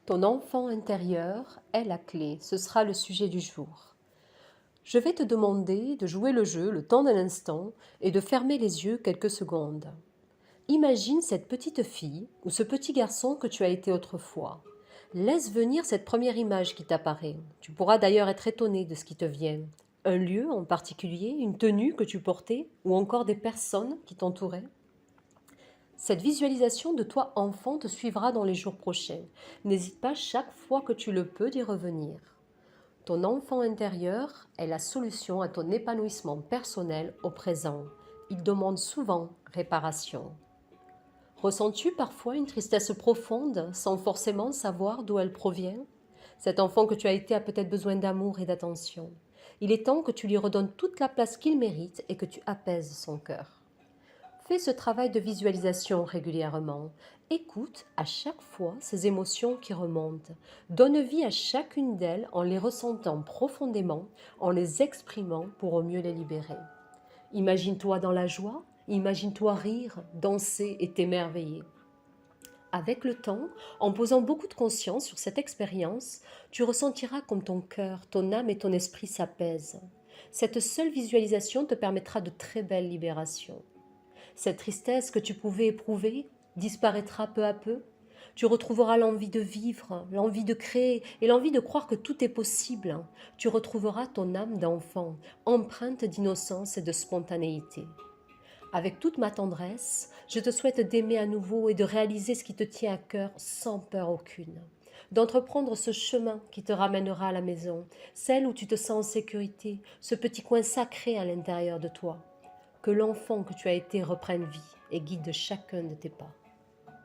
Ton enfant intérieur est la clé, ce sera le sujet du jour. Je vais te demander de jouer le jeu le temps d'un instant et de fermer les yeux quelques secondes. Imagine cette petite fille ou ce petit garçon que tu as été autrefois. Laisse venir cette première image qui t'apparaît. Tu pourras d'ailleurs être étonné de ce qui te vient. Un lieu en particulier, une tenue que tu portais ou encore des personnes qui t'entouraient. Cette visualisation de toi enfant te suivra dans les jours prochains. N'hésite pas chaque fois que tu le peux d'y revenir. Ton enfant intérieur est la solution à ton épanouissement personnel au présent. Il demande souvent réparation. Ressens-tu parfois une tristesse profonde sans forcément savoir d'où elle provient? Cet enfant que tu as été a peut-être besoin d'amour et d'attention. Il est temps que tu lui redonnes toute la place qu'il mérite et que tu apaises son cœur. Fais ce travail de visualisation régulièrement. Écoute à chaque fois ces émotions qui remontent. Donne vie à chacune d'elles en les ressentant profondément, en les exprimant pour au mieux les libérer. Imagine-toi dans la joie, imagine-toi rire, danser et t'émerveiller. Avec le temps, en posant beaucoup de conscience sur cette expérience, tu ressentiras comme ton cœur, ton âme et ton esprit s'apaisent. Cette seule visualisation te permettra de très belles libérations. Cette tristesse que tu pouvais éprouver disparaîtra peu à peu. Tu retrouveras l'envie de vivre, l'envie de créer et l'envie de croire que tout est possible. Tu retrouveras ton âme d'enfant, empreinte d'innocence et de spontanéité. Avec toute ma tendresse, je te souhaite d'aimer à nouveau et de réaliser ce qui te tient à cœur sans peur aucune. D'entreprendre ce chemin qui te ramènera à la maison, celle où tu te sens en sécurité, ce petit coin sacré à l'intérieur de toi. Que l'enfant que tu as été reprenne vie et guide chacun de tes pas.